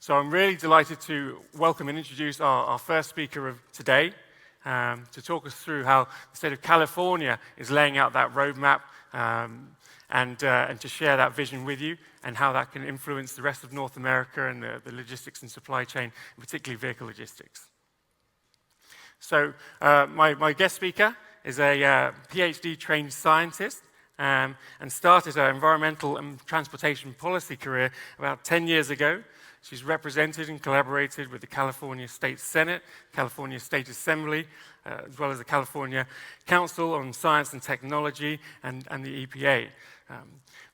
So I'm really delighted to welcome and introduce our first speaker of today to talk us through how the state of California is laying out that roadmap and to share that vision with you and how that can influence the rest of North America and the logistics and supply chain, particularly vehicle logistics. So my guest speaker is a PhD-trained scientist and started her environmental and transportation policy career about 10 years ago. She's represented and collaborated with the California State Senate, California State Assembly, as well as the California Council on Science and Technology and the EPA.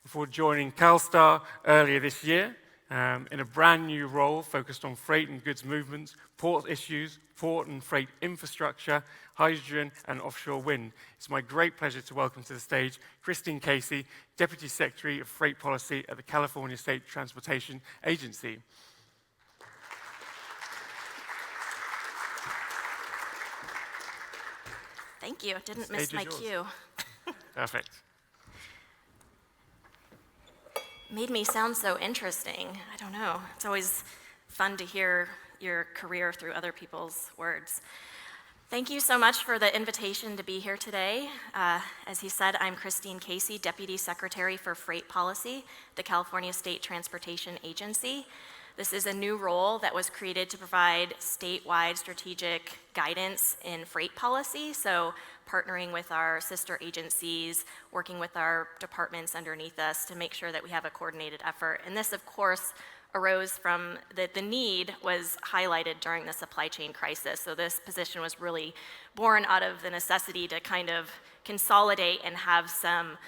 Before joining CalSTA earlier this year, in a brand new role focused on freight and goods movements, port issues, port and freight infrastructure, hydrogen, and offshore wind. It's my great pleasure to welcome to the stage Christine Casey, Deputy Secretary of Freight Policy at the California State Transportation Agency. Thank you. Didn't miss my cue. Perfect. Made me sound so interesting. I don't know. It's always fun to hear your career through other people's words. Thank you so much for the invitation to be here today. As he said, I'm Christine Casey, Deputy Secretary for Freight Policy, the California State Transportation Agency. This is a new role that was created to provide statewide strategic guidance in freight policy, so partnering with our sister agencies, working with our departments underneath us to make sure that we have a coordinated effort. And this, of course, arose from the need was highlighted during the supply chain crisis. So this position was really born out of the necessity to kind of consolidate and have some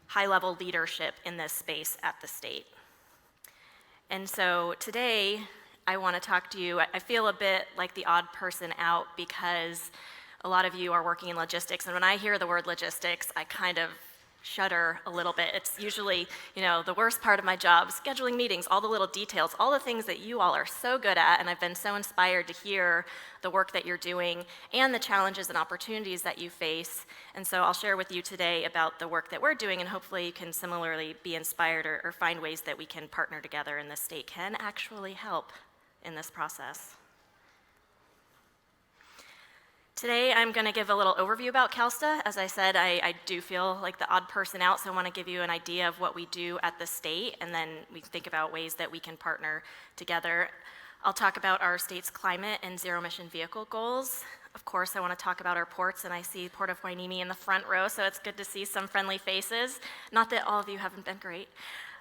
high-level leadership in this space at the state. And so today, I want to talk to you. I feel a bit like the odd person out because a lot of you are working in logistics, and when I hear the word logistics, I kind of shudder a little bit. It's usually, the worst part of my job, scheduling meetings, all the little details, all the things that you all are so good at, and I've been so inspired to hear the work that you're doing and the challenges and opportunities that you face. And so I'll share with you today about the work that we're doing, and hopefully you can similarly be inspired or find ways that we can partner together and the state can actually help in this process. Today, I'm going to give a little overview about CalSTA. As I said, I do feel like the odd person out, so I want to give you an idea of what we do at the state, and then we can think about ways that we can partner together. I'll talk about our state's climate and zero-emission vehicle goals. Of course, I want to talk about our ports, and I see Port of Hueneme in the front row, so it's good to see some friendly faces. Not that all of you haven't been great.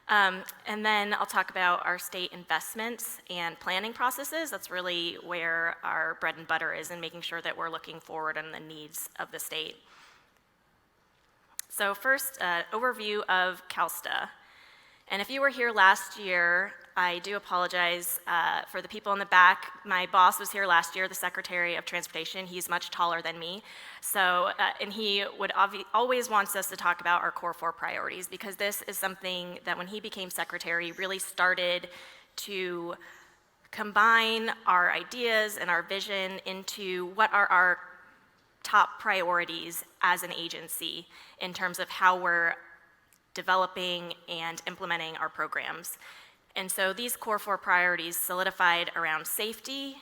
And then I'll talk about our state investments and planning processes. That's really where our bread and butter is in making sure that we're looking forward on the needs of the state. So first, overview of CalSTA. And if you were here last year, I do apologize for the people in the back. My boss was here last year, the Secretary of Transportation. He's much taller than me. So, and he would always wants us to talk about our core 4 priorities, because this is something that when he became secretary really started to combine our ideas and our vision into what are our top priorities as an agency in terms of how we're developing and implementing our programs. And so these core 4 priorities solidified around safety,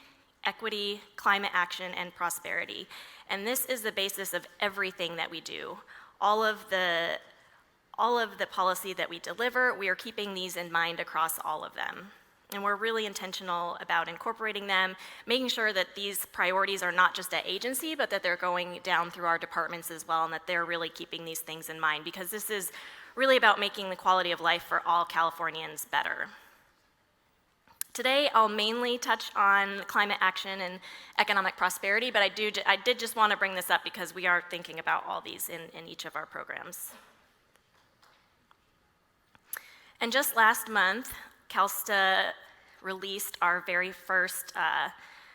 equity, climate action, and prosperity. And this is the basis of everything that we do. All of the policy that we deliver, we are keeping these in mind across all of them. And we're really intentional about incorporating them, making sure that these priorities are not just at agency, but that they're going down through our departments as well, and that they're really keeping these things in mind, because this is really about making the quality of life for all Californians better. Today, I'll mainly touch on climate action and economic prosperity, but I did just want to bring this up because we are thinking about all these in each of our programs. And just last month, CalSTA released our very first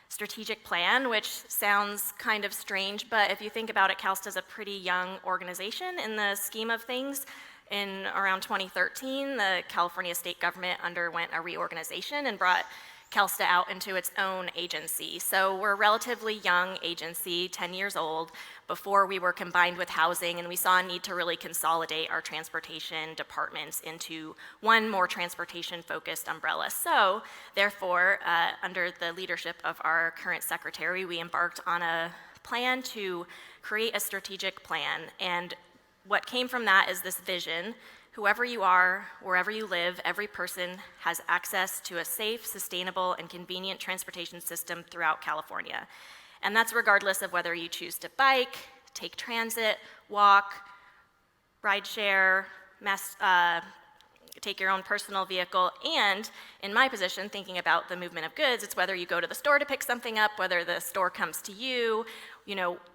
strategic plan, which sounds kind of strange, but if you think about it, CalSTA is a pretty young organization in the scheme of things. In around 2013, the California state government underwent a reorganization and brought CalSTA out into its own agency. So we're a relatively young agency, 10 years old, before we were combined with housing, and we saw a need to really consolidate our transportation departments into one more transportation-focused umbrella. So, therefore, under the leadership of our current secretary, we embarked on a plan to create a strategic plan, and what came from that is this vision. Whoever you are, wherever you live, every person has access to a safe, sustainable, and convenient transportation system throughout California. And that's regardless of whether you choose to bike, take transit, walk, ride share, take your own personal vehicle, and in my position, thinking about the movement of goods, it's whether you go to the store to pick something up, whether the store comes to you,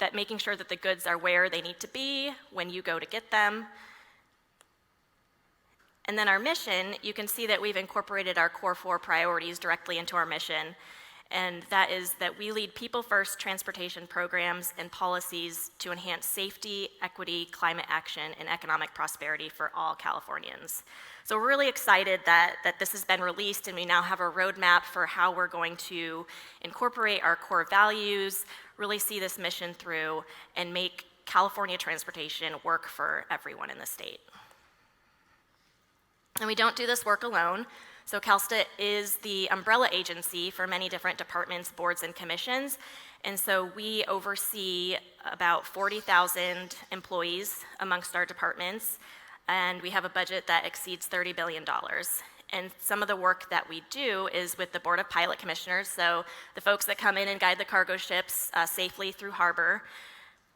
that making sure that the goods are where they need to be when you go to get them. And then our mission, you can see that we've incorporated our core 4 priorities directly into our mission. And that is that we lead people-first transportation programs and policies to enhance safety, equity, climate action, and economic prosperity for all Californians. So we're really excited that this has been released, and we now have a roadmap for how we're going to incorporate our core values, really see this mission through, and make California transportation work for everyone in the state. And we don't do this work alone. So CalSTA is the umbrella agency for many different departments, boards, and commissions. And so we oversee about 40,000 employees amongst our departments, and we have a budget that exceeds $30 billion. And some of the work that we do is with the Board of Pilot Commissioners, so the folks that come in and guide the cargo ships safely through harbor,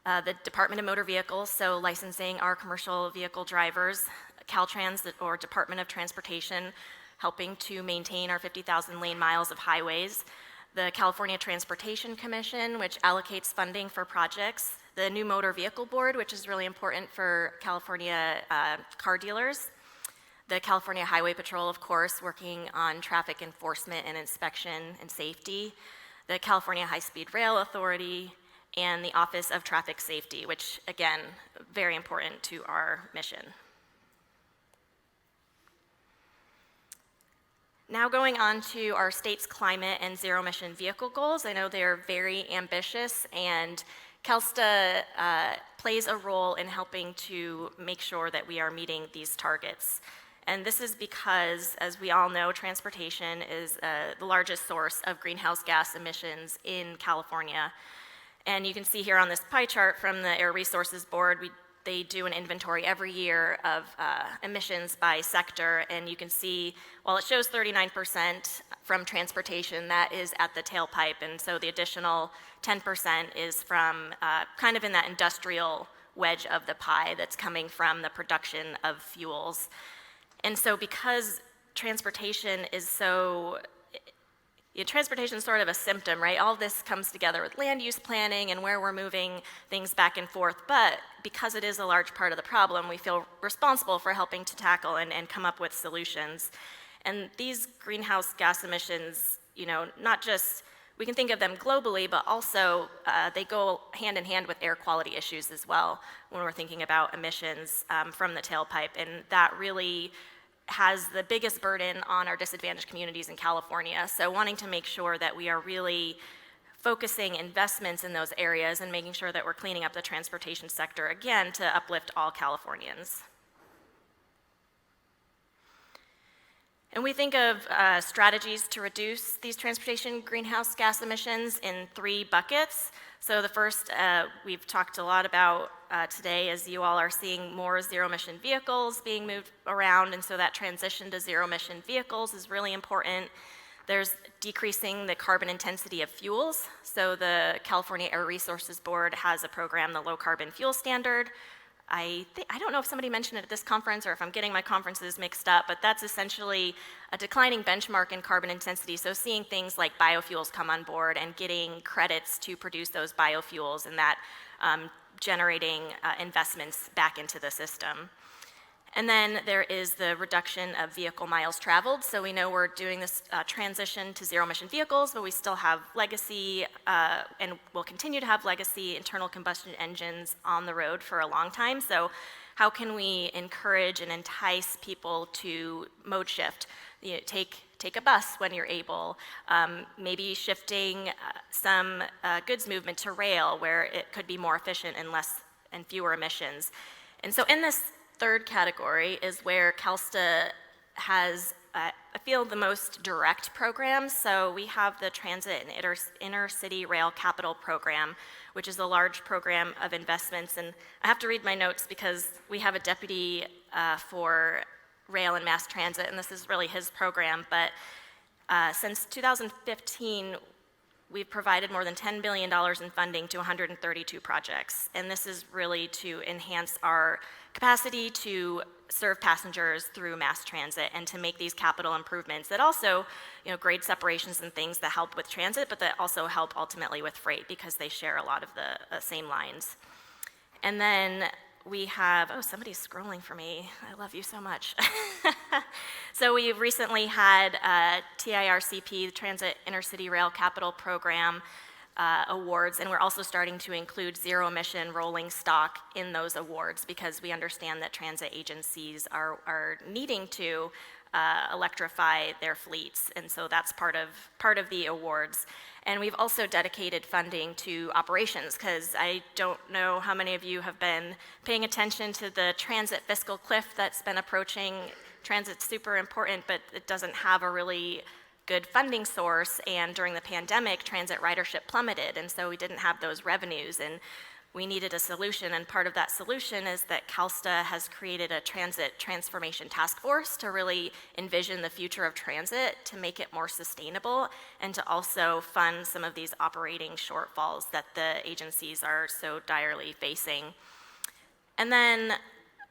the Department of Motor Vehicles, so licensing our commercial vehicle drivers, Caltrans, or Department of Transportation, helping to maintain our 50,000 lane miles of highways, the California Transportation Commission, which allocates funding for projects, the New Motor Vehicle Board, which is really important for California car dealers, the California Highway Patrol, of course, working on traffic enforcement and inspection and safety, the California High-Speed Rail Authority, and the Office of Traffic Safety, which, again, very important to our mission. Now going on to our state's climate and zero-emission vehicle goals. I know they are very ambitious, and CalSTA plays a role in helping to make sure that we are meeting these targets. And this is because, as we all know, transportation is the largest source of greenhouse gas emissions in California. And you can see here on this pie chart from the Air Resources Board, they do an inventory every year of emissions by sector, and you can see, while it shows 39% from transportation, that is at the tailpipe, and so the additional 10% is from kind of in that industrial wedge of the pie that's coming from the production of fuels. And so because transportation is so, transportation is sort of a symptom, right? All this comes together with land use planning and where we're moving things back and forth, but because it is a large part of the problem, we feel responsible for helping to tackle and come up with solutions. And these greenhouse gas emissions, not just, we can think of them globally, but also they go hand in hand with air quality issues as well when we're thinking about emissions from the tailpipe, and that really has the biggest burden on our disadvantaged communities in California. So wanting to make sure that we are really focusing investments in those areas and making sure that we're cleaning up the transportation sector, again, to uplift all Californians. And we think of strategies to reduce these transportation greenhouse gas emissions in 3 buckets. So the first we've talked a lot about today, as you all are seeing more zero-emission vehicles being moved around, and so that transition to zero-emission vehicles is really important. There's decreasing the carbon intensity of fuels. So the California Air Resources Board has a program, the Low Carbon Fuel Standard. I don't know if somebody mentioned it at this conference or if I'm getting my conferences mixed up, but that's essentially a declining benchmark in carbon intensity. So seeing things like biofuels come on board and getting credits to produce those biofuels, and that generating investments back into the system. And then there is the reduction of vehicle miles traveled. So we know we're doing this transition to zero-emission vehicles, but we still have legacy, and will continue to have legacy internal combustion engines on the road for a long time. So how can we encourage and entice people to mode shift, take take a bus when you're able, maybe shifting some goods movement to rail where it could be more efficient and fewer emissions. And so in this third category is where CalSTA has, I feel, the most direct programs. So we have the Transit and Intercity Rail Capital Program, which is a large program of investments. And I have to read my notes because we have a deputy for rail and mass transit, and this is really his program. But since 2015, we've provided more than $10 billion in funding to 132 projects. And this is really to enhance our capacity to serve passengers through mass transit and to make these capital improvements that also, grade separations and things that help with transit, but that also help ultimately with freight because they share a lot of the same lines. And then we have, oh, somebody's scrolling for me. I love you so much. So we've recently had TIRCP, the Transit Intercity Rail Capital Program, awards, and we're also starting to include zero emission rolling stock in those awards because we understand that transit agencies are needing to electrify their fleets, and so that's part of the awards. And we've also dedicated funding to operations because I don't know how many of you have been paying attention to the transit fiscal cliff that's been approaching. Transit's super important, but it doesn't have a really good funding source, and during the pandemic, transit ridership plummeted, and so we didn't have those revenues, and we needed a solution, and part of that solution is that CalSTA has created a transit transformation task force to really envision the future of transit, to make it more sustainable, and to also fund some of these operating shortfalls that the agencies are so direly facing. And then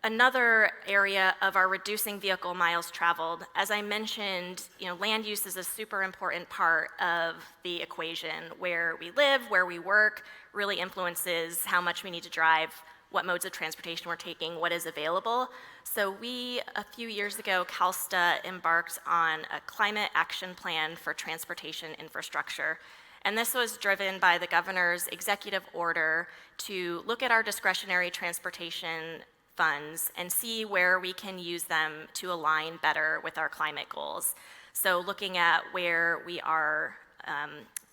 another area of our reducing vehicle miles traveled, as I mentioned, land use is a super important part of the equation. Where we live, where we work, really influences how much we need to drive, what modes of transportation we're taking, what is available. So a few years ago, CalSTA embarked on a climate action plan for transportation infrastructure. And this was driven by the governor's executive order to look at our discretionary transportation funds and see where we can use them to align better with our climate goals. So looking at where we are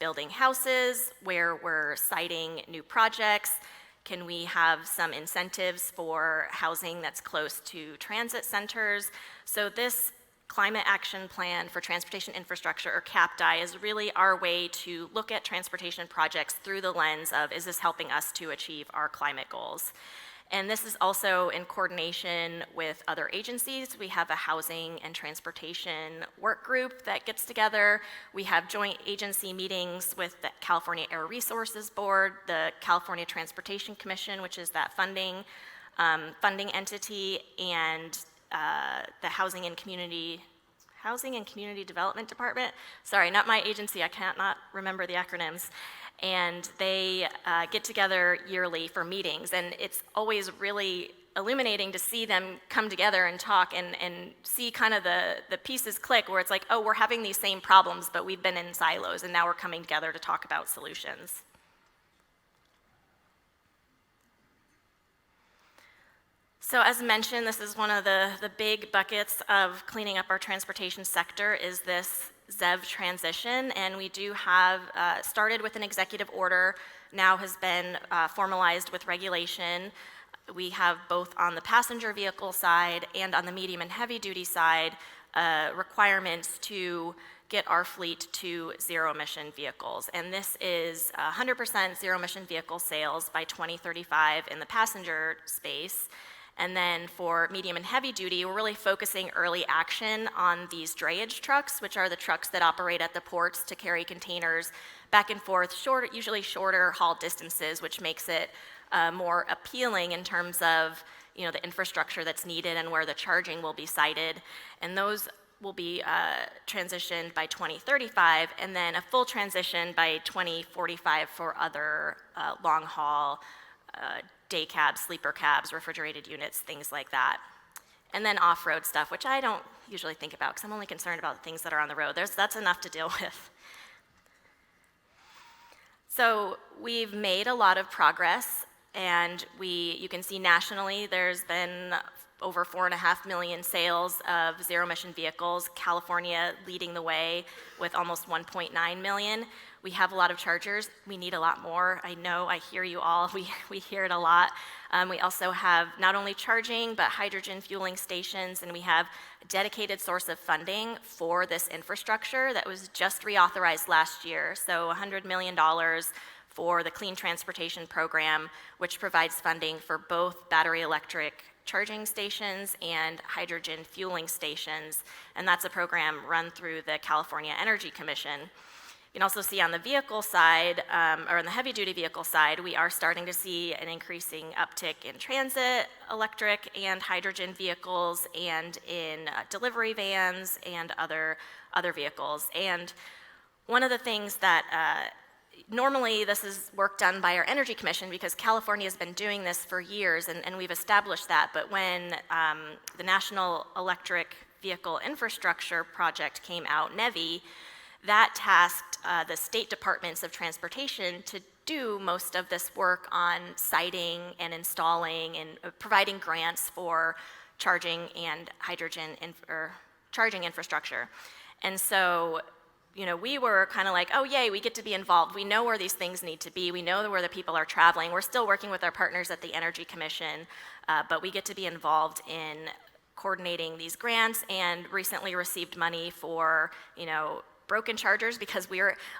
building houses, where we're siting new projects, can we have some incentives for housing that's close to transit centers? So this Climate Action Plan for Transportation Infrastructure, or CAPTI, is really our way to look at transportation projects through the lens of, is this helping us to achieve our climate goals? And this is also in coordination with other agencies. We have a housing and transportation work group that gets together. We have joint agency meetings with the California Air Resources Board, the California Transportation Commission, which is that funding entity, and the Housing and Community Development Department. Sorry, not my agency, I can't not remember the acronyms. And they get together yearly for meetings, and it's always really illuminating to see them come together and talk and see kind of the pieces click, where it's like, oh, we're having these same problems, but we've been in silos, and now we're coming together to talk about solutions. So as mentioned, this is one of the big buckets of cleaning up our transportation sector, is this ZEV transition, and we do have started with an executive order, now has been formalized with regulation. We have both on the passenger vehicle side and on the medium and heavy duty side requirements to get our fleet to zero emission vehicles, and this is 100% zero emission vehicle sales by 2035 in the passenger space. And then for medium and heavy duty, we're really focusing early action on these drayage trucks, which are the trucks that operate at the ports to carry containers back and forth, usually shorter haul distances, which makes it more appealing in terms of the infrastructure that's needed and where the charging will be sited. And those will be transitioned by 2035, and then a full transition by 2045 for other long haul day cabs, sleeper cabs, refrigerated units, things like that. And then off-road stuff, which I don't usually think about because I'm only concerned about the things that are on the road. That's enough to deal with. So we've made a lot of progress And you can see nationally, there's been over 4.5 million sales of zero-emission vehicles, California leading the way with almost 1.9 million. We have a lot of chargers. We need a lot more. I know, I hear you all. We hear it a lot. We also have not only charging, but hydrogen fueling stations, and we have a dedicated source of funding for this infrastructure that was just reauthorized last year. So $100 million for the Clean Transportation Program, which provides funding for both battery electric charging stations and hydrogen fueling stations. And that's a program run through the California Energy Commission. You can also see on the vehicle side, or on the heavy-duty vehicle side, we are starting to see an increasing uptick in transit, electric, and hydrogen vehicles, and in delivery vans and other vehicles. And one of the things that normally this is work done by our Energy Commission because California has been doing this for years, and we've established that. But when the National Electric Vehicle Infrastructure Project came out, NEVI, that tasked the state departments of transportation to do most of this work on siting and installing and providing grants for charging and hydrogen charging infrastructure. And so, you know, we were kind of like, oh yay, we get to be involved. We know where these things need to be. We know where the people are traveling. We're still working with our partners at the Energy Commission, but we get to be involved in coordinating these grants, and recently received money for, you know, broken chargers, because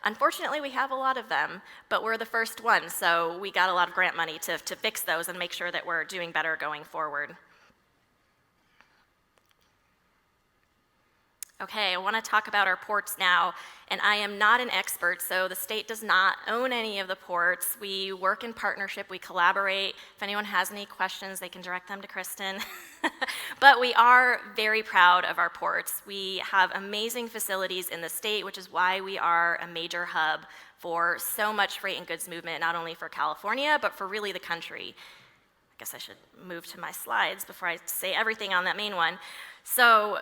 unfortunately we have a lot of them, but we're the first one, so we got a lot of grant money to fix those and make sure that we're doing better going forward. Okay, I want to talk about our ports now, and I am not an expert, so the state does not own any of the ports. We work in partnership, we collaborate. If anyone has any questions, they can direct them to Kristen. But we are very proud of our ports. We have amazing facilities in the state, which is why we are a major hub for so much freight and goods movement, not only for California, but for really the country. I guess I should move to my slides before I say everything on that main one. So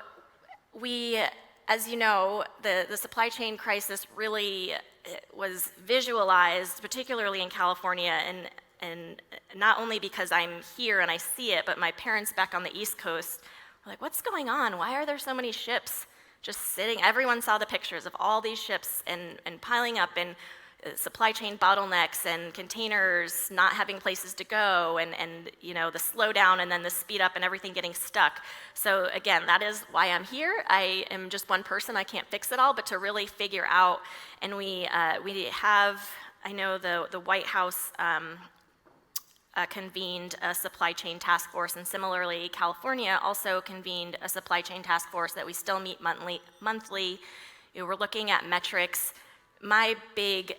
we, as you know, the supply chain crisis really was visualized, particularly in California, and not only because I'm here and I see it, but my parents back on the East Coast were like, what's going on? Why are there so many ships just sitting? Everyone saw the pictures of all these ships and piling up, and supply chain bottlenecks and containers not having places to go, and you know, the slowdown and then the speed up and everything getting stuck. So again, that is why I'm here. I am just one person, I can't fix it all, but to really figure out, and we have, I know the White House convened a supply chain task force, and similarly California also convened a supply chain task force that we still meet monthly. You know, we're looking at metrics. My big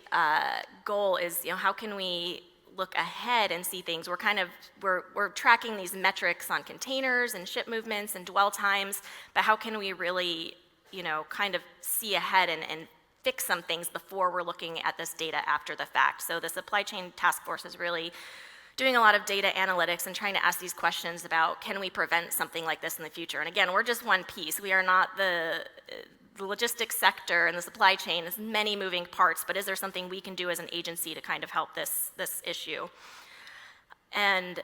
goal is, you know, how can we look ahead and see things? We're tracking these metrics on containers and ship movements and dwell times, but how can we really, you know, kind of see ahead and fix some things before we're looking at this data after the fact? So the supply chain task force is really doing a lot of data analytics and trying to ask these questions about, can we prevent something like this in the future? And again, we're just one piece. We are not the logistics sector, and the supply chain has many moving parts, but is there something we can do as an agency to kind of help this issue? And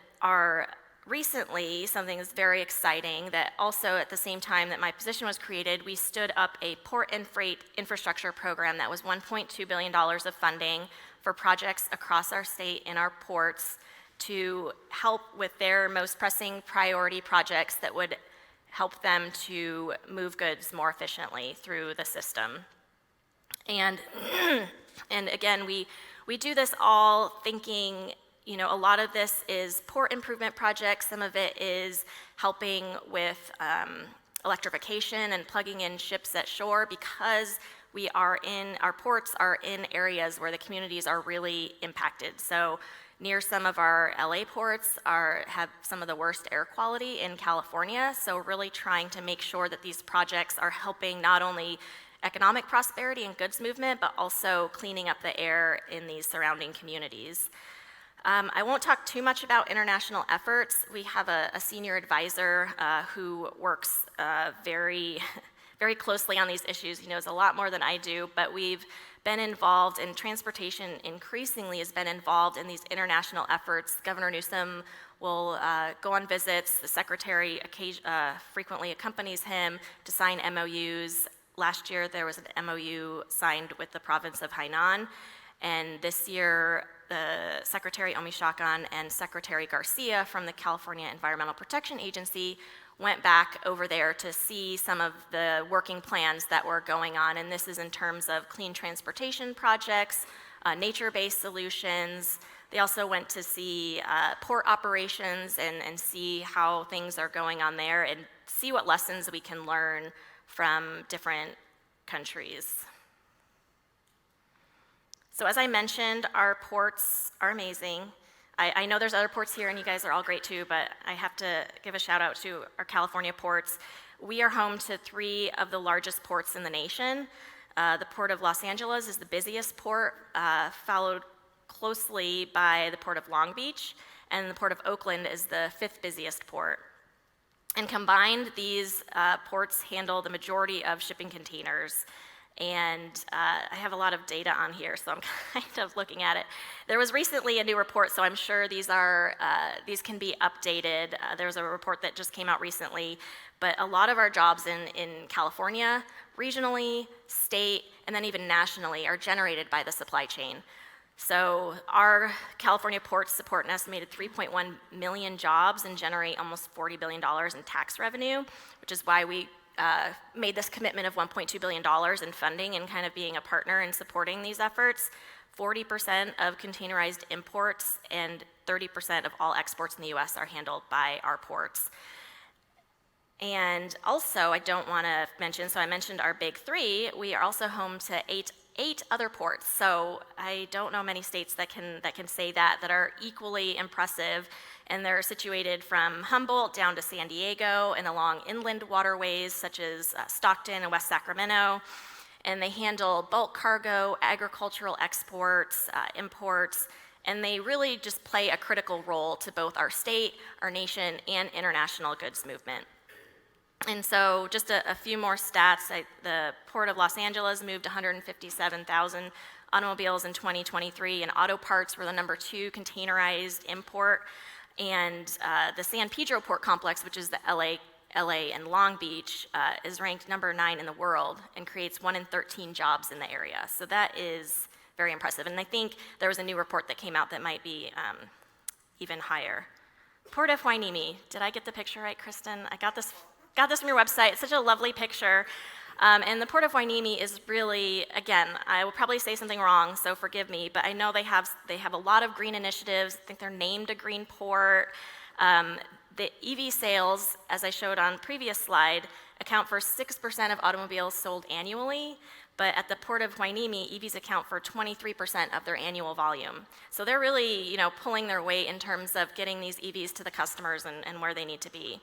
recently, something is very exciting, that also at the same time that my position was created, we stood up a port and freight infrastructure program that was $1.2 billion of funding for projects across our state in our ports to help with their most pressing priority projects that would help them to move goods more efficiently through the system. And again, we do this all thinking, you know, a lot of this is port improvement projects. Some of it is helping with electrification and plugging in ships at shore, because our ports are in areas where the communities are really impacted. So near some of our LA ports have some of the worst air quality in California, so really trying to make sure that these projects are helping not only economic prosperity and goods movement, but also cleaning up the air in these surrounding communities. I won't talk too much about international efforts. We have a senior advisor who works very very closely on these issues. He knows a lot more than I do, but we've been involved in transportation increasingly has been involved in these international efforts. Governor Newsom will go on visits. The secretary frequently accompanies him to sign MOUs. Last year, there was an MOU signed with the province of Hainan, and this year, the Secretary Omi Shakan and Secretary Garcia from the California Environmental Protection Agency went back over there to see some of the working plans that were going on, and this is in terms of clean transportation projects, nature-based solutions. They also went to see port operations and see how things are going on there and see what lessons we can learn from different countries. So as I mentioned, our ports are amazing. I know there's other ports here and you guys are all great too, but I have to give a shout out to our California ports. We are home to 3 of the largest ports in the nation. The Port of Los Angeles is the busiest port, followed closely by the Port of Long Beach, and the Port of Oakland is the 5th busiest port. And combined, these ports handle the majority of shipping containers. And I have a lot of data on here, so I'm kind of looking at it. There was recently a new report, so I'm sure these can be updated. There's a report that just came out recently, but a lot of our jobs in California, regionally, state, and then even nationally are generated by the supply chain. So our California ports support an estimated 3.1 million jobs and generate almost $40 billion in tax revenue, which is why we made this commitment of $1.2 billion in funding and kind of being a partner in supporting these efforts. 40% of containerized imports and 30% of all exports in the US are handled by our ports. And also, I don't want to mention, so I mentioned our big 3, we are also home to eight other ports. So I don't know many states that can say that are equally impressive. And they're situated from Humboldt down to San Diego and along inland waterways such as Stockton and West Sacramento. And they handle bulk cargo, agricultural exports, imports, and they really just play a critical role to both our state, our nation, and international goods movement. And so just a few more stats. The Port of Los Angeles moved 157,000 automobiles in 2023, and auto parts were the number 2 containerized import. And the San Pedro Port Complex, which is the LA and Long Beach, is ranked number 9 in the world and creates 1 in 13 jobs in the area. So that is very impressive. And I think there was a new report that came out that might be even higher. Port of Hueneme. Did I get the picture right, Kristen? I got this from your website. It's such a lovely picture. And the Port of Hueneme is really, again, I will probably say something wrong, so forgive me, but I know they have a lot of green initiatives. I think they're named a green port. The EV sales, as I showed on previous slide, account for 6% of automobiles sold annually, but at the Port of Hueneme, EVs account for 23% of their annual volume. So they're really, pulling their weight in terms of getting these EVs to the customers and where they need to be.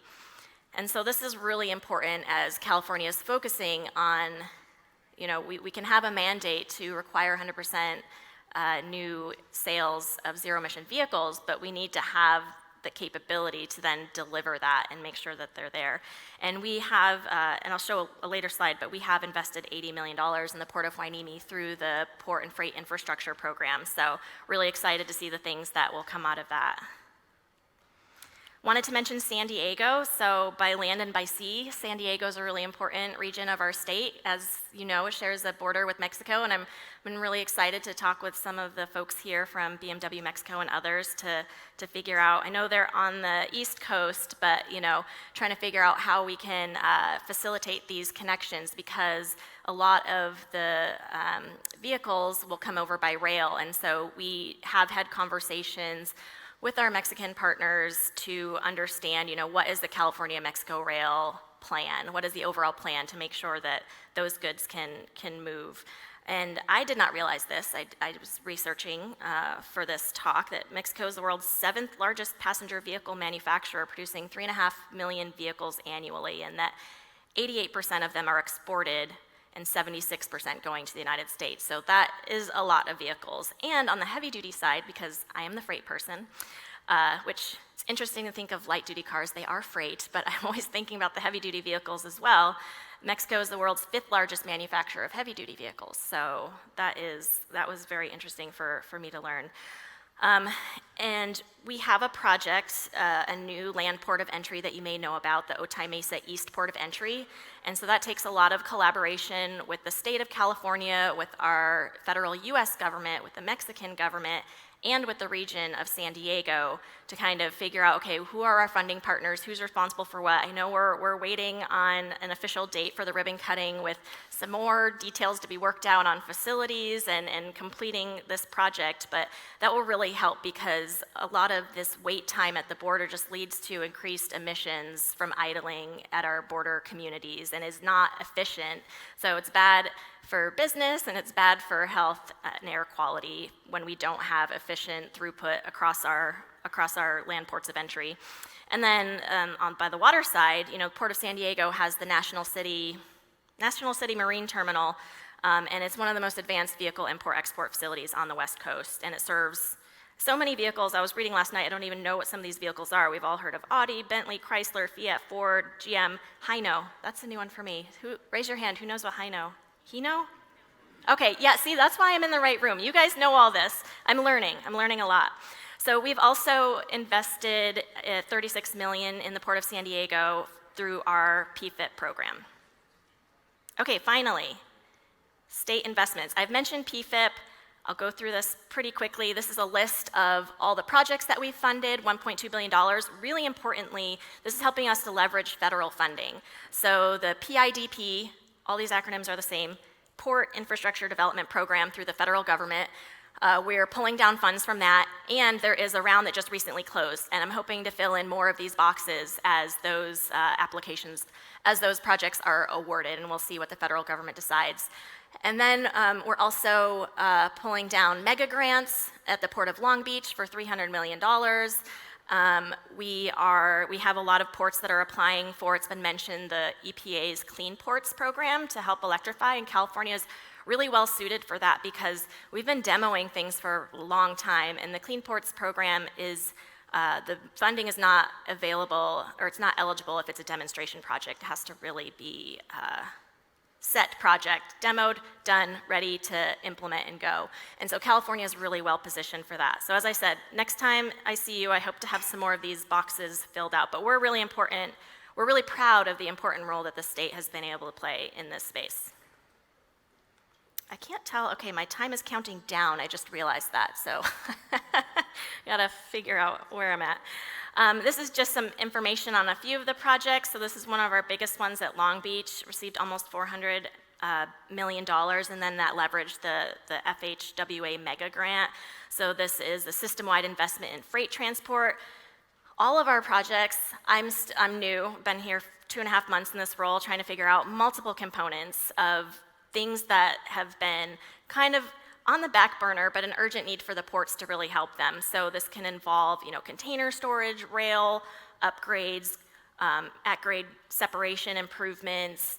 And so this is really important as California is focusing on, we can have a mandate to require 100% new sales of zero-emission vehicles, but we need to have the capability to then deliver that and make sure that they're there. And we have, and I'll show a later slide, but we have invested $80 million in the Port of Hueneme through the Port and Freight Infrastructure Program. So really excited to see the things that will come out of that. Wanted to mention San Diego. So by land and by sea, San Diego is a really important region of our state. As you know, it shares a border with Mexico, and I've been really excited to talk with some of the folks here from BMW Mexico and others to figure out, I know they're on the East Coast, but trying to figure out how we can facilitate these connections, because a lot of the vehicles will come over by rail, and so we have had conversations with our Mexican partners to understand, what is the California-Mexico rail plan? What is the overall plan to make sure that those goods can move? And I did not realize this. I was researching for this talk that Mexico is the world's 7th largest passenger vehicle manufacturer, producing 3.5 million vehicles annually, and that 88% of them are exported and 76% going to the United States. So that is a lot of vehicles. And on the heavy duty side, because I am the freight person, which It's interesting to think of light-duty cars. They are freight, but I'm always thinking about the heavy-duty vehicles as well. Mexico is the world's 5th largest manufacturer of heavy-duty vehicles, so that was very interesting for me to learn. And we have a project, a new land port of entry that you may know about, the Otay Mesa East Port of Entry. And so that takes a lot of collaboration with the state of California, with our federal US government, with the Mexican government, and with the region of San Diego to kind of figure out, okay, who are our funding partners, who's responsible for what. I know we're waiting on an official date for the ribbon cutting with some more details to be worked out on facilities and completing this project, but that will really help because a lot of this wait time at the border just leads to increased emissions from idling at our border communities and is not efficient. So it's bad for business and it's bad for health and air quality when we don't have efficient throughput across our land ports of entry. And then by the water side, Port of San Diego has the National City Marine Terminal, and it's one of the most advanced vehicle import-export facilities on the West Coast, and it serves so many vehicles. I was reading last night, I don't even know what some of these vehicles are. We've all heard of Audi, Bentley, Chrysler, Fiat, Ford, GM, Hino. That's a new one for me. Raise your hand, who knows what Hino? Hino? Okay, yeah, see, that's why I'm in the right room. You guys know all this. I'm learning a lot. So we've also invested $36 million in the Port of San Diego through our PFIP program. Okay, finally, state investments. I've mentioned PFIP. I'll go through this pretty quickly. This is a list of all the projects that we've funded, $1.2 billion. Really importantly, this is helping us to leverage federal funding. So the PIDP, all these acronyms are the same, Port Infrastructure Development Program through the federal government. We're pulling down funds from that, and there is a round that just recently closed, and I'm hoping to fill in more of these boxes as those those projects are awarded, and we'll see what the federal government decides. And then we're also pulling down mega grants at the Port of Long Beach for $300 million. We have a lot of ports that are applying for, it's been mentioned, the EPA's Clean Ports program to help electrify, and California is really well suited for that because we've been demoing things for a long time, and the Clean Ports program is, the funding is not available, or it's not eligible if it's a demonstration project. It has to really be set project, demoed, done, ready to implement and go. And so California is really well positioned for that. So as I said, next time I see you, I hope to have some more of these boxes filled out. But we're really proud of the important role that the state has been able to play in this space. I can't tell, okay, my time is counting down, I just realized that, so gotta figure out where I'm at. This is just some information on a few of the projects. So this is one of our biggest ones at Long Beach, received almost $400 million, and then that leveraged the FHWA mega grant. So this is the system-wide investment in freight transport. All of our projects, I'm new, been here 2.5 months in this role, trying to figure out multiple components of things that have been kind of on the back burner, but an urgent need for the ports to really help them. So this can involve, container storage, rail upgrades, at-grade separation improvements,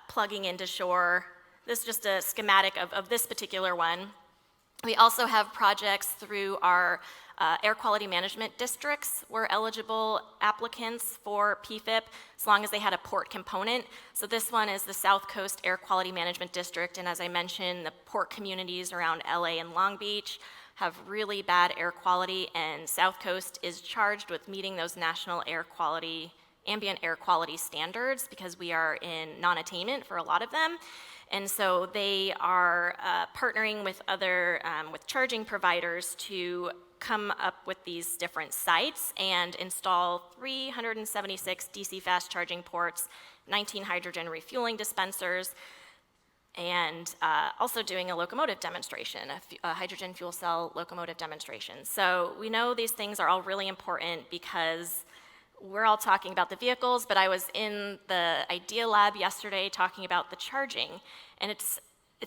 plugging into shore. This is just a schematic of this particular one. We also have projects through our air quality management districts were eligible applicants for PFIP as long as they had a port component. So this one is the South Coast Air Quality Management District, and as I mentioned, the port communities around LA and Long Beach have really bad air quality, and South Coast is charged with meeting those national ambient air quality standards because we are in non-attainment for a lot of them. And so they are partnering with other with charging providers to come up with these different sites and install 376 DC fast charging ports, 19 hydrogen refueling dispensers, and also doing a locomotive demonstration, a hydrogen fuel cell locomotive demonstration. So we know these things are all really important because we're all talking about the vehicles, but I was in the Idea Lab yesterday talking about the charging, and it's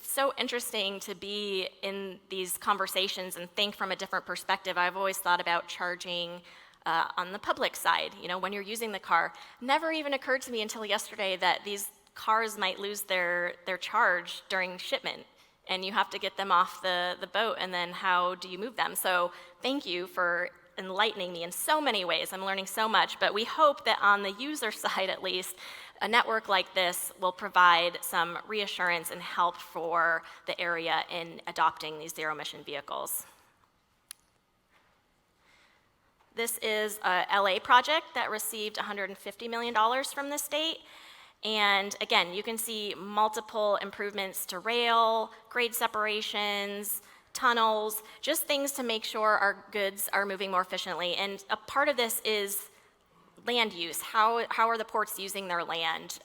so interesting to be in these conversations and think from a different perspective. I've always thought about charging on the public side, when you're using the car. Never even occurred to me until yesterday that these cars might lose their charge during shipment, and you have to get them off the boat, and then how do you move them? So thank you for enlightening me in so many ways. I'm learning so much, but we hope that on the user side at least, a network like this will provide some reassurance and help for the area in adopting these zero-emission vehicles. This is a LA project that received $150 million from the state. And again, you can see multiple improvements to rail, grade separations, tunnels, just things to make sure our goods are moving more efficiently. And a part of this is land use. How are the ports using their land?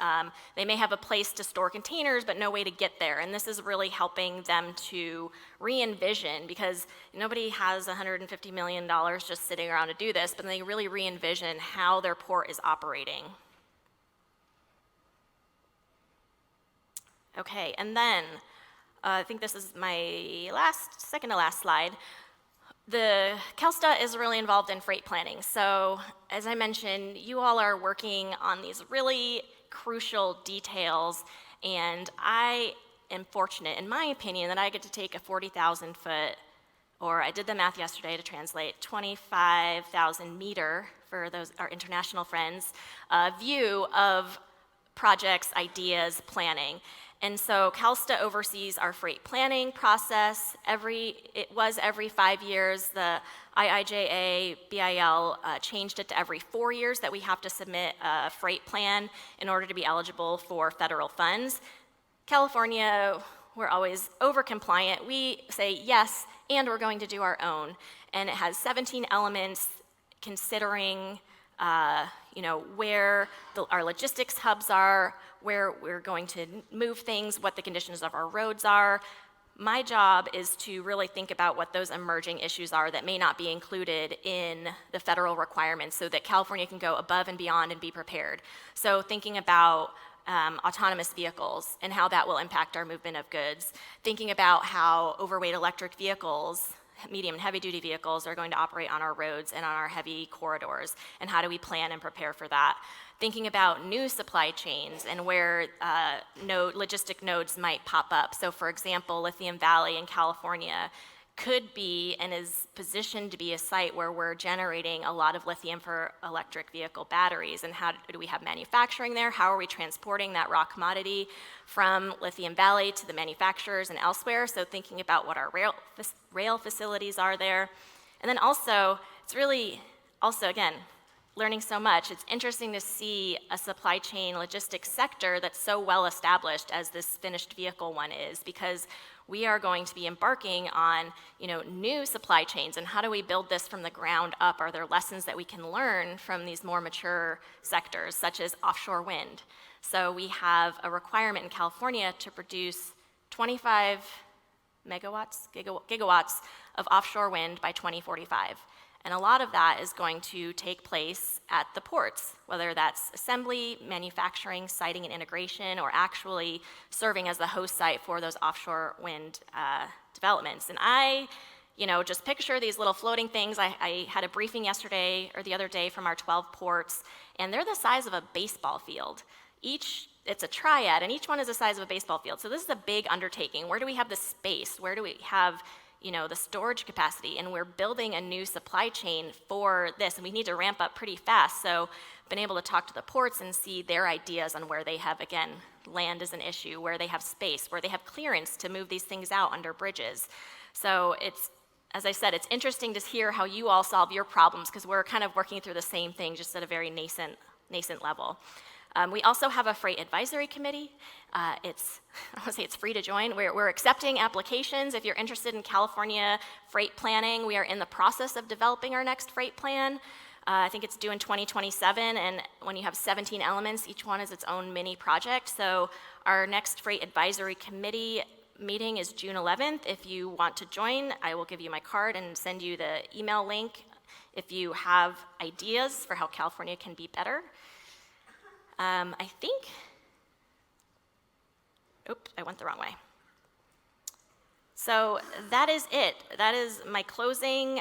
They may have a place to store containers, but no way to get there. And this is really helping them to re-envision, because nobody has $150 million just sitting around to do this, but they really re-envision how their port is operating. Okay, and then I think this is my second to last slide. The CalSTA is really involved in freight planning. So as I mentioned, you all are working on these really crucial details, and I am fortunate, in my opinion, that I get to take a 40,000 foot, or I did the math yesterday to translate, 25,000 meter, for those our international friends, view of projects, ideas, planning. And so CalSTA oversees our freight planning process. It was every 5 years. The IIJA, BIL changed it to every 4 years that we have to submit a freight plan in order to be eligible for federal funds. California, we're always over-compliant. We say yes, and we're going to do our own. And it has 17 elements considering where our logistics hubs are, where we're going to move things, what the conditions of our roads are. My job is to really think about what those emerging issues are that may not be included in the federal requirements so that California can go above and beyond and be prepared. So thinking about autonomous vehicles and how that will impact our movement of goods, thinking about how overweight electric vehicles, medium and heavy duty vehicles, are going to operate on our roads and on our heavy corridors, and how do we plan and prepare for that. Thinking about new supply chains and where logistic nodes might pop up. So for example, Lithium Valley in California could be and is positioned to be a site where we're generating a lot of lithium for electric vehicle batteries. And how do we have manufacturing there? How are we transporting that raw commodity from Lithium Valley to the manufacturers and elsewhere? So thinking about what our rail facilities are there. And then also, it's really also, again, learning so much. It's interesting to see a supply chain logistics sector that's so well established as this finished vehicle one is, because we are going to be embarking on new supply chains, and how do we build this from the ground up? Are there lessons that we can learn from these more mature sectors, such as offshore wind? So we have a requirement in California to produce 25 gigawatts of offshore wind by 2045. And a lot of that is going to take place at the ports, whether that's assembly, manufacturing, siting and integration, or actually serving as the host site for those offshore wind developments. And I just picture these little floating things. I had a briefing yesterday or the other day from our 12 ports, and they're the size of a baseball field. It's a triad, and each one is the size of a baseball field. So this is a big undertaking. Where do we have the space? Where do we have the storage capacity? And we're building a new supply chain for this, and we need to ramp up pretty fast. So been able to talk to the ports and see their ideas on where they have, again, land is an issue, where they have space, where they have clearance to move these things out under bridges. So it's, as I said, it's interesting to hear how you all solve your problems, because we're kind of working through the same thing, just at a very nascent level. We also have a freight advisory committee. I want to say it's free to join. We're accepting applications. If you're interested in California freight planning, we are in the process of developing our next freight plan. I think it's due in 2027, and when you have 17 elements, each one is its own mini project. So our next freight advisory committee meeting is June 11th. If you want to join, I will give you my card and send you the email link if you have ideas for how California can be better. I think, oops, I went the wrong way. So that is it. That is my closing,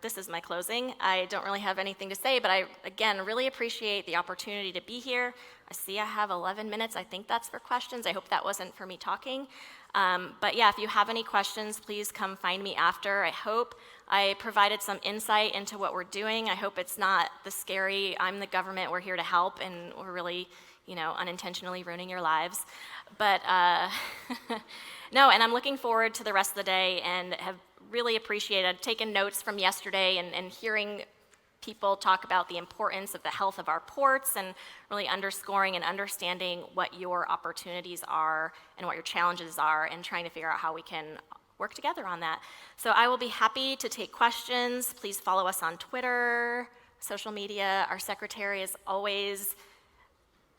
this is my closing. I don't really have anything to say, but I, again, really appreciate the opportunity to be here. I see I have 11 minutes. I think that's for questions. I hope that wasn't for me talking. But yeah, if you have any questions, please come find me after. I hope I provided some insight into what we're doing. I hope it's not the scary, I'm the government, we're here to help, and we're really, unintentionally ruining your lives. But no, and I'm looking forward to the rest of the day and have really appreciated taking notes from yesterday and hearing people talk about the importance of the health of our ports and really underscoring and understanding what your opportunities are and what your challenges are and trying to figure out how we can work together on that. So I will be happy to take questions. Please follow us on Twitter, social media. Our secretary is always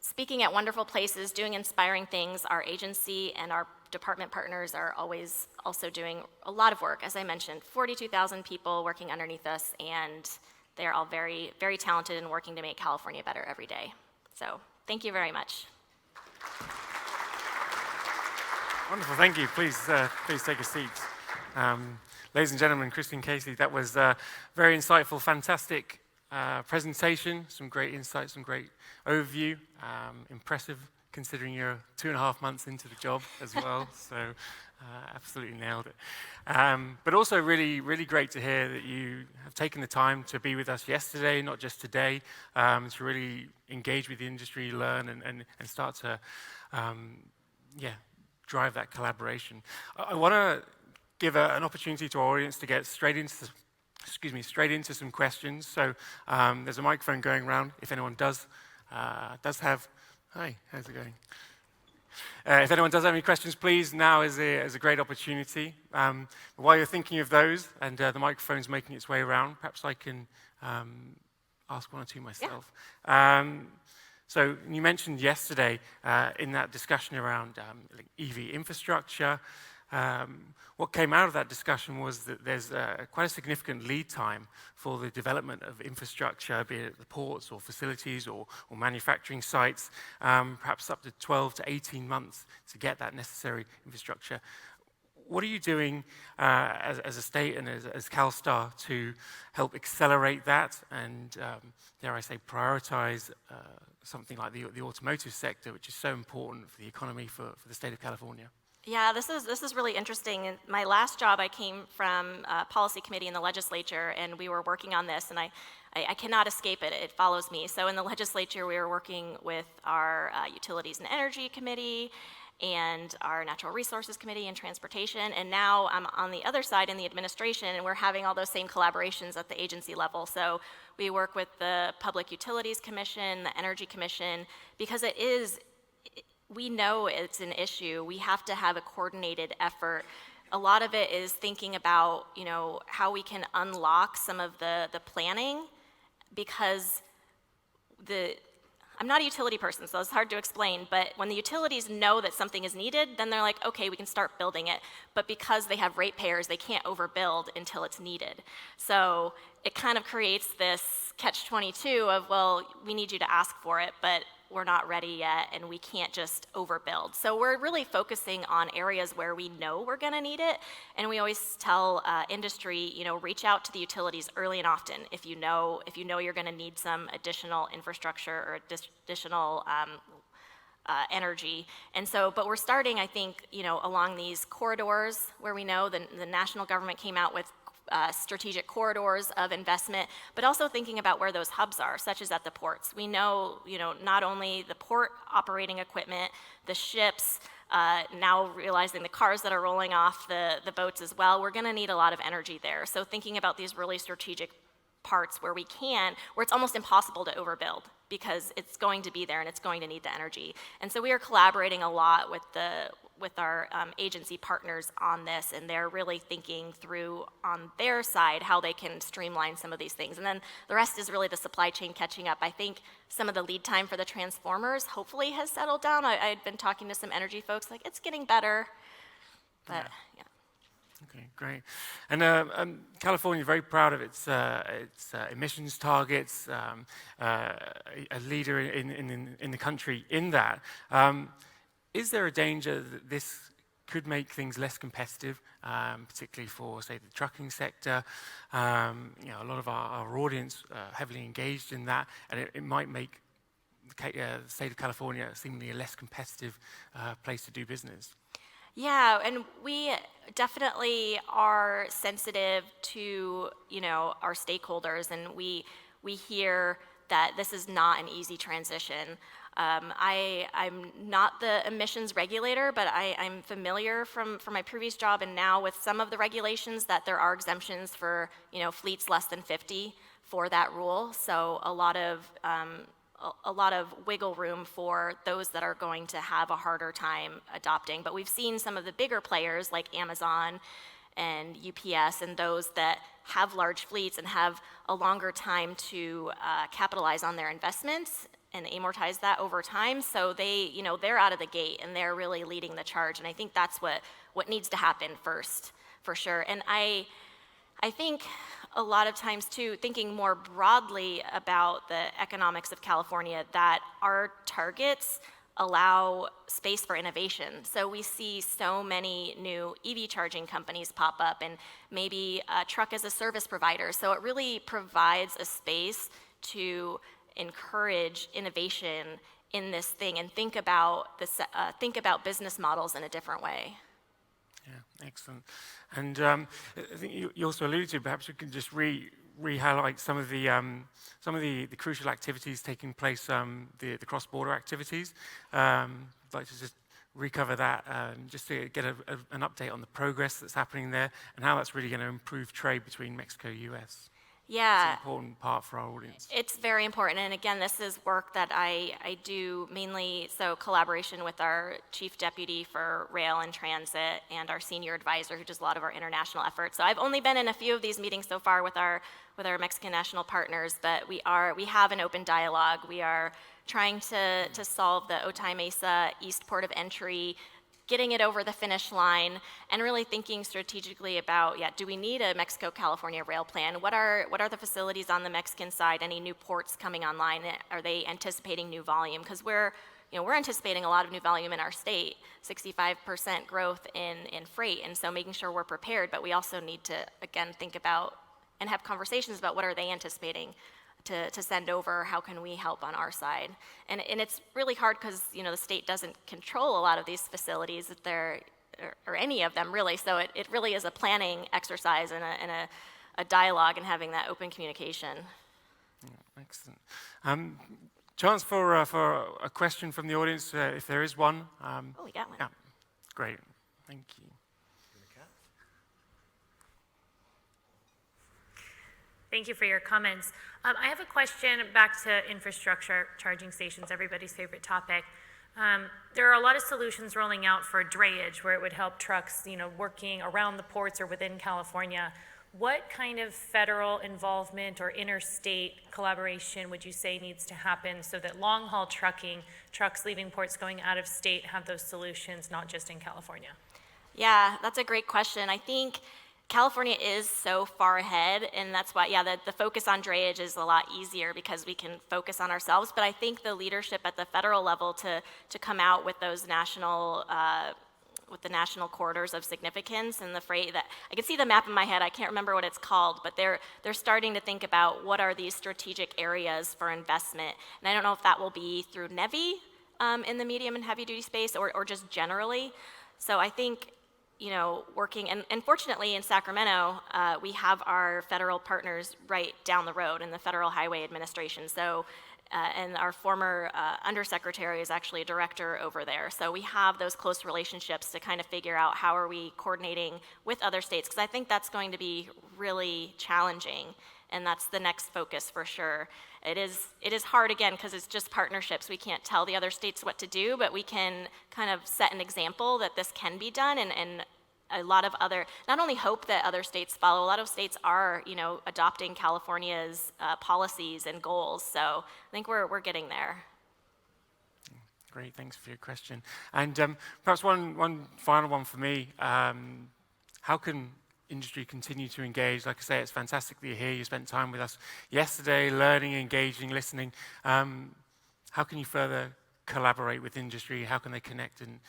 speaking at wonderful places, doing inspiring things. Our agency and our department partners are always also doing a lot of work. As I mentioned, 42,000 people working underneath us, and they're all very, very talented and working to make California better every day. So thank you very much. Wonderful, thank you. Please take a seat. Ladies and gentlemen, Christine Casey, that was a very insightful, fantastic presentation, some great insights, some great overview, impressive considering you're 2.5 months into the job as well, so absolutely nailed it. But also really, really great to hear that you have taken the time to be with us yesterday, not just today, to really engage with the industry, learn, and start to, drive that collaboration. I want to give an opportunity to our audience to get straight into some questions. So there's a microphone going around. If anyone does have, hi, how's it going? If anyone does have any questions, please, now is a great opportunity. While you're thinking of those and the microphone's making its way around, perhaps I can ask one or two myself. Yeah. So you mentioned yesterday in that discussion around EV infrastructure, what came out of that discussion was that there's quite a significant lead time for the development of infrastructure, be it the ports or facilities or manufacturing sites, perhaps up to 12 to 18 months to get that necessary infrastructure. What are you doing as a state and as CalSTA to help accelerate that and, dare I say, prioritize something like the automotive sector, which is so important for the economy for the state of California? Yeah, this is really interesting. In my last job, I came from a policy committee in the legislature, and we were working on this, and I cannot escape it. It follows me. So in the legislature, we were working with our Utilities and Energy Committee and our Natural Resources Committee and Transportation, and now I'm on the other side in the administration, and we're having all those same collaborations at the agency level. So we work with the Public Utilities Commission, the Energy Commission, because we know it's an issue. We have to have a coordinated effort. A lot of it is thinking about, how we can unlock some of the planning, because I'm not a utility person, so it's hard to explain, but when the utilities know that something is needed, then they're like, okay, we can start building it. But because they have ratepayers, they can't overbuild until it's needed. So it kind of creates this catch-22 of, well, we need you to ask for it, but we're not ready yet, and we can't just overbuild. So we're really focusing on areas where we know we're gonna need it, and we always tell industry, reach out to the utilities early and often if you know you're gonna need some additional infrastructure or additional energy. And so, but we're starting, I think, along these corridors where we know the national government came out with strategic corridors of investment, but also thinking about where those hubs are, such as at the ports. We know, not only the port operating equipment, the ships, now realizing the cars that are rolling off the boats as well, we're gonna need a lot of energy there. So thinking about these really strategic parts where it's almost impossible to overbuild because it's going to be there and it's going to need the energy. And so we are collaborating a lot with our agency partners on this, and they're really thinking through on their side how they can streamline some of these things. And then the rest is really the supply chain catching up. I think some of the lead time for the transformers hopefully has settled down. I'd been talking to some energy folks, like it's getting better, but yeah. Okay, great. And California is very proud of its emissions targets, a leader in the country in that. Is there a danger that this could make things less competitive, particularly for, say, the trucking sector? A lot of our audience heavily engaged in that, and it might make the state of California seemingly a less competitive place to do business. Yeah, and we definitely are sensitive to, our stakeholders, and we hear that this is not an easy transition. I'm not the emissions regulator, but I'm familiar from my previous job and now with some of the regulations that there are exemptions for, fleets less than 50 for that rule. So a lot of wiggle room for those that are going to have a harder time adopting. But we've seen some of the bigger players like Amazon and UPS and those that have large fleets and have a longer time to capitalize on their investments and amortize that over time. So they're out of the gate and they're really leading the charge. And I think that's what needs to happen first, for sure. And I think a lot of times too, thinking more broadly about the economics of California, that our targets allow space for innovation. So we see so many new EV charging companies pop up and maybe a truck as a service provider. So it really provides a space to encourage innovation in this thing and think about business models in a different way. Yeah, excellent. And I think you also alluded to, perhaps you can just re-highlight some of the crucial activities taking place, the cross-border activities. I'd like to just recover that, just to get an update on the progress that's happening there and how that's really going to improve trade between Mexico and US. Yeah. It's an important part for our audience. It's very important. And again, this is work that I do mainly, so collaboration with our chief deputy for rail and transit and our senior advisor who does a lot of our international efforts. So I've only been in a few of these meetings so far with our Mexican national partners, but we have an open dialogue. We are trying to solve the Otay Mesa East Port of Entry, getting it over the finish line, and really thinking strategically about, do we need a Mexico-California rail plan? What are the facilities on the Mexican side? Any new ports coming online? Are they anticipating new volume? Because we're anticipating a lot of new volume in our state, 65% growth in freight, and so making sure we're prepared, but we also need to, again, think about and have conversations about what are they anticipating to send over, how can we help on our side? And it's really hard because, the state doesn't control a lot of these facilities if they're, or any of them really, so it really is a planning exercise and a dialogue and having that open communication. Yeah, excellent. Chance for a question from the audience, if there is one. We got one. Yeah, great, thank you. Thank you for your comments. I have a question back to infrastructure, charging stations, everybody's favorite topic. There are a lot of solutions rolling out for drayage where it would help trucks, working around the ports or within California. What kind of federal involvement or interstate collaboration would you say needs to happen so that long-haul trucking, trucks leaving ports going out of state, have those solutions, not just in California? Yeah, that's a great question. I think California is so far ahead, and that's why, the focus on drayage is a lot easier because we can focus on ourselves. But I think the leadership at the federal level to come out with those national corridors of significance and the freight that I can see the map in my head. I can't remember what it's called, but they're starting to think about what are these strategic areas for investment. And I don't know if that will be through NEVI in the medium and heavy duty space or just generally. So I think, working, and fortunately in Sacramento, we have our federal partners right down the road in the Federal Highway Administration. So, and our former undersecretary is actually a director over there. So we have those close relationships to kind of figure out how are we coordinating with other states, because I think that's going to be really challenging. And that's the next focus for sure. It is hard, again, because it's just partnerships. We can't tell the other states what to do, but we can kind of set an example that this can be done, and a lot of other, not only hope that other states follow, a lot of states are, adopting California's policies and goals. So I think we're getting there. Great, thanks for your question. And perhaps one final one for me. How can industry continue to engage? Like I say, it's fantastic that you're here. You spent time with us yesterday, learning, engaging, listening. How can you further collaborate with industry? How can they connect and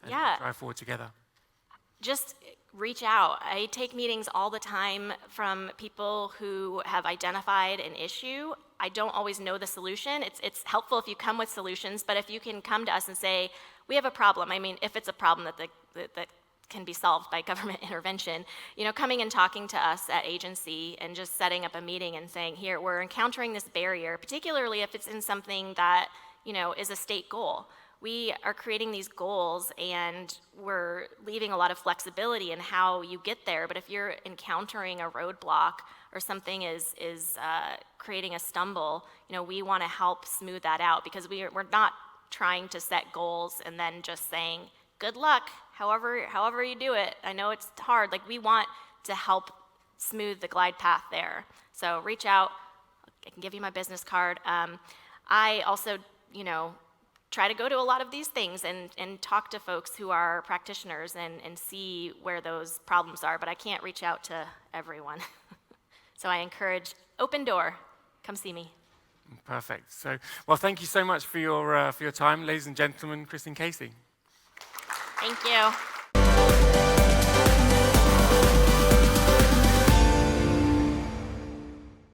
drive forward together? Just reach out. I take meetings all the time from people who have identified an issue. I don't always know the solution. It's helpful if you come with solutions, but if you can come to us and say, we have a problem, I mean, if it's a problem that can be solved by government intervention, coming and talking to us at agency and just setting up a meeting and saying, here, we're encountering this barrier, particularly if it's in something that, is a state goal. We are creating these goals and we're leaving a lot of flexibility in how you get there, but if you're encountering a roadblock or something is creating a stumble, we want to help smooth that out, because we're not trying to set goals and then just saying, good luck, however you do it. I know it's hard. Like, we want to help smooth the glide path there. So reach out. I can give you my business card. I also, try to go to a lot of these things and talk to folks who are practitioners and see where those problems are, but I can't reach out to everyone. So I encourage, open door, come see me. Perfect. So, well, thank you so much for your time, ladies and gentlemen, Christine Casey. Thank you.